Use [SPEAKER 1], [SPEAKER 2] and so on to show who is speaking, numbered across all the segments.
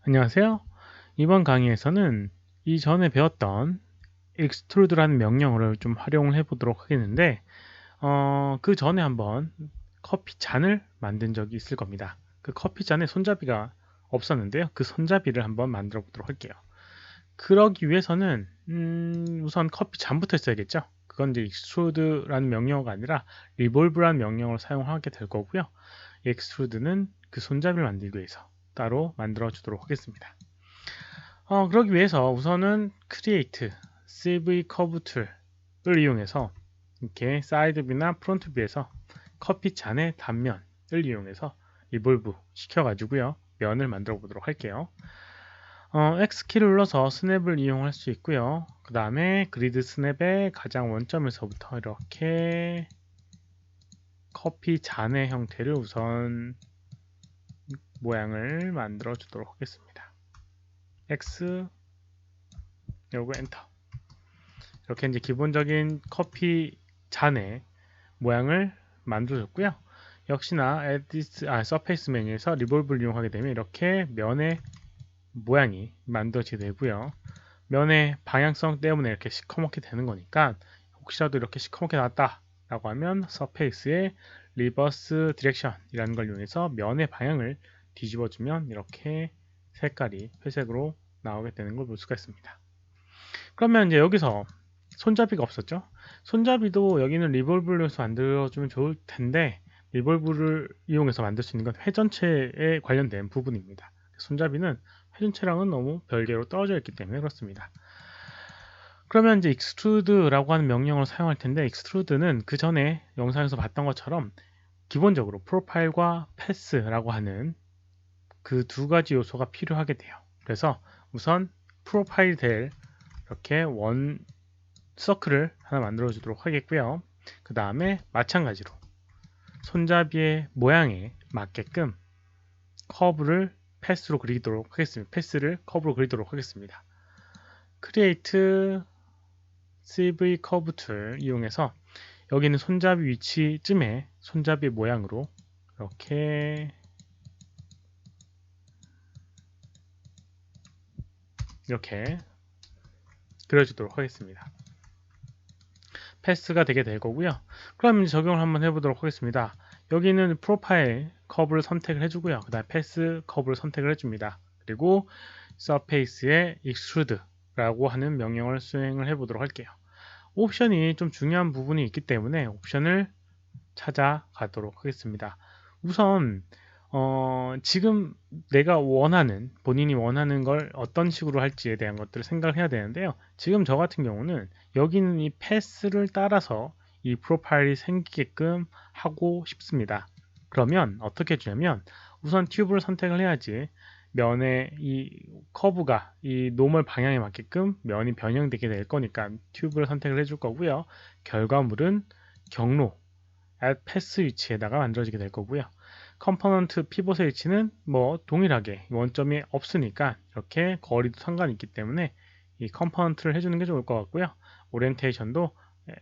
[SPEAKER 1] 안녕하세요. 이번 강의에서는 이전에 배웠던 extrude라는 명령어를 좀 활용을 해보도록 하겠는데 그 전에 한번 커피 잔을 만든 적이 있을 겁니다. 그 커피 잔에 손잡이가 없었는데요. 그 손잡이를 한번 만들어 보도록 할게요. 그러기 위해서는 우선 커피 잔부터 있어야겠죠. 그건 이제 extrude라는 명령어가 아니라 revolve라는 명령어를 사용하게 될 거고요. extrude는 그 손잡이를 만들기 위해서 따로 만들어 주도록 하겠습니다. 그러기 위해서 우선은 create CV curve 툴을 이용해서 이렇게 사이드 뷰나 프론트 뷰에서 커피 잔의 단면을 이용해서 리볼브 시켜가지고요 면을 만들어 보도록 할게요. X키를 눌러서 스냅을 이용할 수 있고요. 그 다음에 그리드 스냅의 가장 원점에서부터 이렇게 커피 잔의 형태를 우선 모양을 만들어 주도록 하겠습니다. X 요거 엔터. 이렇게 이제 기본적인 커피 잔의 모양을 만들어줬고요. 역시나 서페이스 메뉴에서 리볼브를 이용하게 되면 이렇게 면의 모양이 만들어지게 되고요. 면의 방향성 때문에 이렇게 시커멓게 되는 거니까 혹시라도 이렇게 시커멓게 나왔다 라고 하면 서페이스의 리버스 디렉션이라는 걸 이용해서 면의 방향을 뒤집어주면 이렇게 색깔이 회색으로 나오게 되는 걸 볼 수가 있습니다. 그러면 이제 여기서 손잡이가 없었죠. 손잡이도 여기는 리볼브를 해서 만들어주면 좋을 텐데 리볼브를 이용해서 만들 수 있는 건 회전체에 관련된 부분입니다. 손잡이는 회전체랑은 너무 별개로 떨어져 있기 때문에 그렇습니다. 그러면 이제 extrude라고 하는 명령어를 사용할 텐데 extrude는 그 전에 영상에서 봤던 것처럼 기본적으로 프로파일과 패스라고 하는 그 두 가지 요소가 필요하게 돼요. 그래서 우선 프로파일 될 이렇게 원 서클을 하나 만들어 주도록 하겠고요. 그 다음에 마찬가지로 손잡이의 모양에 맞게끔 커브를 패스로 그리도록 하겠습니다. 패스를 커브로 그리도록 하겠습니다. Create CV Curve 툴 이용해서 여기 있는 손잡이 위치쯤에 손잡이 모양으로 이렇게 그려주도록 하겠습니다. 패스가 되게 될 거고요. 그럼 이제 적용을 한번 해보도록 하겠습니다. 여기는 프로파일 커브를 선택을 해주고요. 그 다음 패스 커브를 선택을 해줍니다. 그리고 서페이스에 extrude 라고 하는 명령을 수행을 해보도록 할게요. 옵션이 좀 중요한 부분이 있기 때문에 옵션을 찾아가도록 하겠습니다. 우선 지금 내가 원하는 본인이 원하는 걸 어떤 식으로 할지에 대한 것들을 생각을 해야 되는데요. 지금 저 같은 경우는 여기 있는 이 패스를 따라서 이 프로파일이 생기게끔 하고 싶습니다. 그러면 어떻게 해주냐면 우선 튜브를 선택을 해야지 면의 이 커브가 이 노멀 방향에 맞게끔 면이 변형되게 될 거니까 튜브를 선택을 해줄 거고요. 결과물은 경로 패스 위치에다가 만들어지게 될 거고요. 컴포넌트 피봇의 위치는 뭐 동일하게 원점이 없으니까 이렇게 거리도 상관이 있기 때문에 이 컴포넌트를 해주는 게 좋을 것 같고요. 오리엔테이션도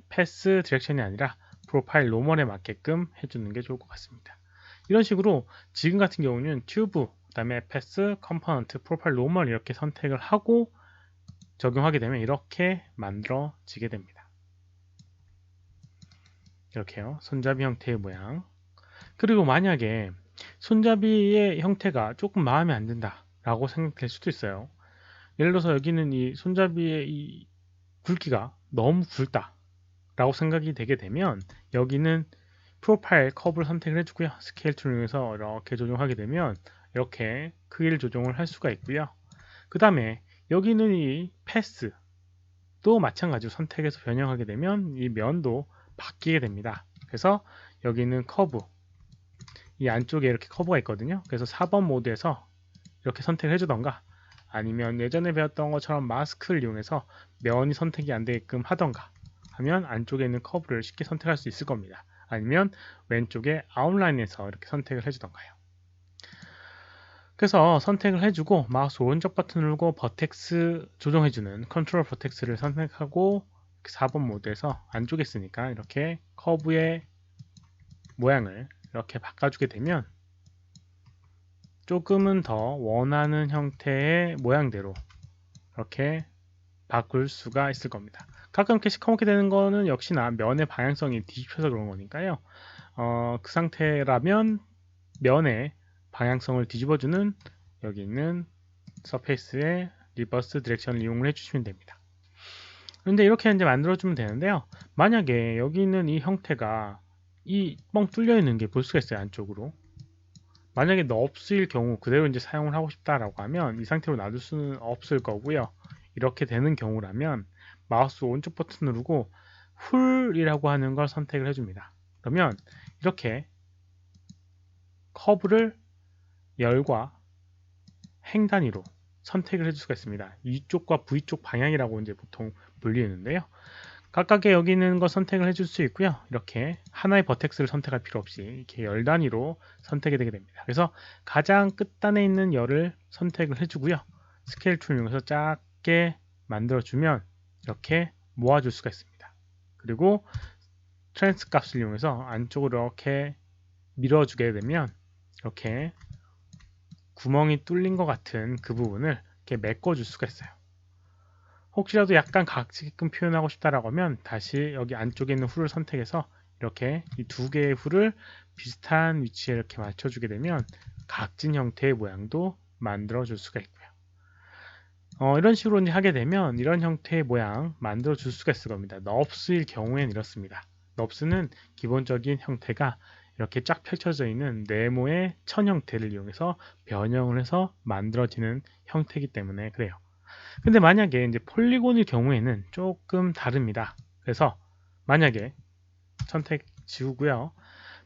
[SPEAKER 1] 패스 디렉션이 아니라 프로파일 노멀에 맞게끔 해주는 게 좋을 것 같습니다. 이런 식으로 지금 같은 경우는 튜브, 그 다음에 패스, 컴포넌트, 프로파일 노멀 이렇게 선택을 하고 적용하게 되면 이렇게 만들어지게 됩니다. 이렇게요. 손잡이 형태의 모양. 그리고 만약에 손잡이의 형태가 조금 마음에 안 든다 라고 생각될 수도 있어요. 예를 들어서 여기는 이 손잡이의 이 굵기가 너무 굵다 라고 생각이 되게 되면 여기는 프로파일 커브를 선택을 해주고요. 스케일 툴을 이용해서 이렇게 조정하게 되면 이렇게 크기를 조정을 할 수가 있고요. 그 다음에 여기는 이 패스도 마찬가지로 선택해서 변형하게 되면 이 면도 바뀌게 됩니다. 그래서 여기는 커브 이 안쪽에 이렇게 커브가 있거든요. 그래서 4번 모드에서 이렇게 선택을 해주던가 아니면 예전에 배웠던 것처럼 마스크를 이용해서 면이 선택이 안 되게끔 하던가 하면 안쪽에 있는 커브를 쉽게 선택할 수 있을 겁니다. 아니면 왼쪽에 아웃라인에서 이렇게 선택을 해주던가요. 그래서 선택을 해주고 마우스 오른쪽 버튼 누르고 버텍스 조정해주는 컨트롤 버텍스를 선택하고 4번 모드에서 안쪽에 있으니까 이렇게 커브의 모양을 이렇게 바꿔주게 되면 조금은 더 원하는 형태의 모양대로 이렇게 바꿀 수가 있을 겁니다. 가끔 이렇게 시커멓게 되는 거는 역시나 면의 방향성이 뒤집혀서 그런 거니까요. 그 상태라면 면의 방향성을 뒤집어주는 여기 있는 서페이스의 리버스 디렉션을 이용을 해주시면 됩니다. 그런데 이렇게 이제 만들어주면 되는데요. 만약에 여기 있는 이 형태가 이 뻥 뚫려 있는 게 볼 수가 있어요. 안쪽으로. 만약에 넙스일 경우 그대로 이제 사용을 하고 싶다라고 하면 이 상태로 놔둘 수는 없을 거고요. 이렇게 되는 경우라면 마우스 오른쪽 버튼 누르고 훌이라고 하는 걸 선택을 해줍니다. 그러면 이렇게 커브를 열과 행 단위로 선택을 해줄 수가 있습니다. U쪽과 V쪽 방향이라고 이제 보통 분리했는데요. 각각의 여기 있는 거 선택을 해줄 수 있고요. 이렇게 하나의 버텍스를 선택할 필요 없이 이렇게 열 단위로 선택이 되게 됩니다. 그래서 가장 끝단에 있는 열을 선택을 해주고요. 스케일 툴 이용해서 작게 만들어주면 이렇게 모아줄 수가 있습니다. 그리고 트랜스 값을 이용해서 안쪽으로 이렇게 밀어주게 되면 이렇게 구멍이 뚫린 것 같은 그 부분을 이렇게 메꿔줄 수가 있어요. 혹시라도 약간 각지게끔 표현하고 싶다라고 하면 다시 여기 안쪽에 있는 훌을 선택해서 이렇게 이 두 개의 훌을 비슷한 위치에 이렇게 맞춰주게 되면 각진 형태의 모양도 만들어 줄 수가 있고요. 이런 식으로 이제 하게 되면 이런 형태의 모양 만들어 줄 수가 있을 겁니다. 넙스일 경우엔 이렇습니다. 넙스는 기본적인 형태가 이렇게 쫙 펼쳐져 있는 네모의 천 형태를 이용해서 변형을 해서 만들어지는 형태이기 때문에 그래요. 근데 만약에 이제 폴리곤일 경우에는 조금 다릅니다. 그래서 만약에 선택 지우고요.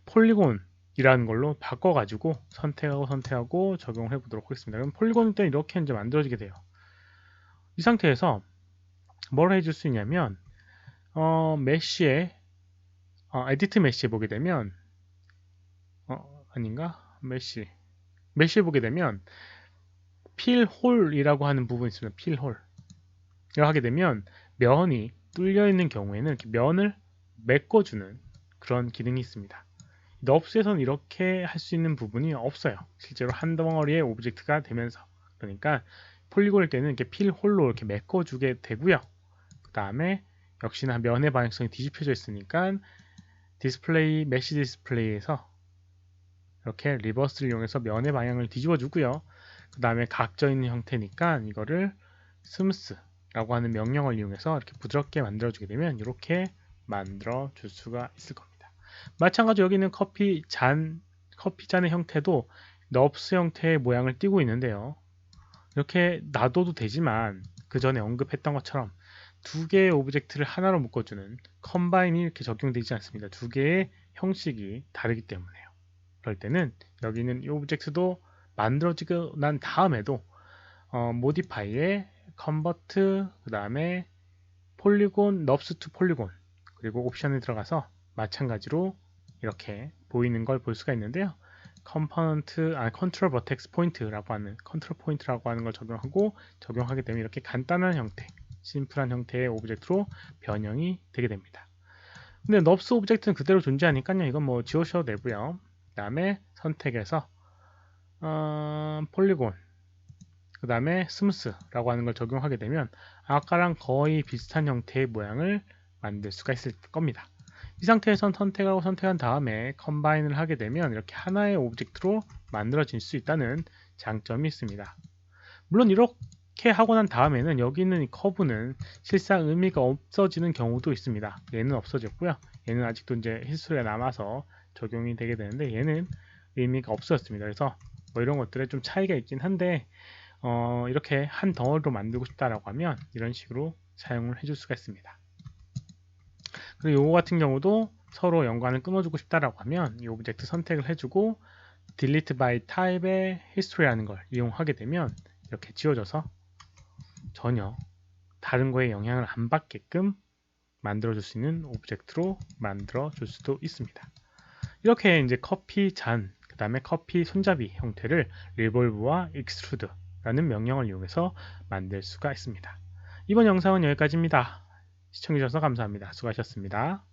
[SPEAKER 1] 폴리곤이라는 걸로 바꿔가지고 선택하고 적용을 해보도록 하겠습니다. 그럼 폴리곤일 때 이렇게 이제 만들어지게 돼요. 이 상태에서 뭘 해줄 수 있냐면 메쉬에 에디트 메쉬에 보게 되면 아닌가? 메쉬에 보게 되면 필홀이라고 하는 부분이 있습니다. 필홀. 이걸 하게 되면 면이 뚫려 있는 경우에는 이렇게 면을 메꿔주는 그런 기능이 있습니다. 넙스에서는 이렇게 할 수 있는 부분이 없어요. 실제로 한 덩어리의 오브젝트가 되면서. 그러니까 폴리곤일 때는 이렇게 필홀로 이렇게 메꿔주게 되고요. 그 다음에 역시나 면의 방향성이 뒤집혀져 있으니까 디스플레이, 메쉬 디스플레이에서 이렇게 리버스를 이용해서 면의 방향을 뒤집어 주고요. 그 다음에 각져 있는 형태니까 이거를 스무스라고 하는 명령을 이용해서 이렇게 부드럽게 만들어 주게 되면 이렇게 만들어 줄 수가 있을 겁니다. 마찬가지로 여기 있는 커피잔의 형태도 넙스 형태의 모양을 띠고 있는데요. 이렇게 놔둬도 되지만 그 전에 언급했던 것처럼 두 개의 오브젝트를 하나로 묶어주는 컴바인이 이렇게 적용되지 않습니다. 두 개의 형식이 다르기 때문에요. 그럴 때는 여기 있는 이 오브젝트도 만들어지고 난 다음에도 모디파이에 컨버트 그 다음에 폴리곤 넙스 투 폴리곤 그리고 옵션에 들어가서 마찬가지로 이렇게 보이는 걸 볼 수가 있는데요. 컨트롤 버텍스 포인트라고 하는 컨트롤 포인트라고 하는 걸 적용하게 되면 이렇게 간단한 형태, 심플한 형태의 오브젝트로 변형이 되게 됩니다. 근데 넙스 오브젝트는 그대로 존재하니까요. 이건 뭐 지우셔도 되고요. 그 다음에 선택해서 폴리곤 그 다음에 스무스라고 하는 걸 적용하게 되면 아까랑 거의 비슷한 형태의 모양을 만들 수가 있을 겁니다. 이 상태에선 선택한 다음에 컴바인을 하게 되면 이렇게 하나의 오브젝트로 만들어질 수 있다는 장점이 있습니다. 물론 이렇게 하고 난 다음에는 여기 있는 이 커브는 실상 의미가 없어지는 경우도 있습니다. 얘는 없어졌고요. 얘는 아직도 이제 히스토리가 남아서 적용이 되게 되는데 얘는 의미가 없어졌습니다. 그래서 뭐 이런 것들에 좀 차이가 있긴 한데 이렇게 한 덩어리로 만들고 싶다라고 하면 이런 식으로 사용을 해줄 수가 있습니다. 그리고 요거 같은 경우도 서로 연관을 끊어주고 싶다라고 하면 이 오브젝트 선택을 해주고 delete by type의 history라는 걸 이용하게 되면 이렇게 지워져서 전혀 다른 거에 영향을 안 받게끔 만들어줄 수 있는 오브젝트로 만들어줄 수도 있습니다. 이렇게 이제 커피 잔, 그 다음에 커피 손잡이 형태를 revolve와 extrude라는 명령을 이용해서 만들 수가 있습니다. 이번 영상은 여기까지입니다. 시청해주셔서 감사합니다. 수고하셨습니다.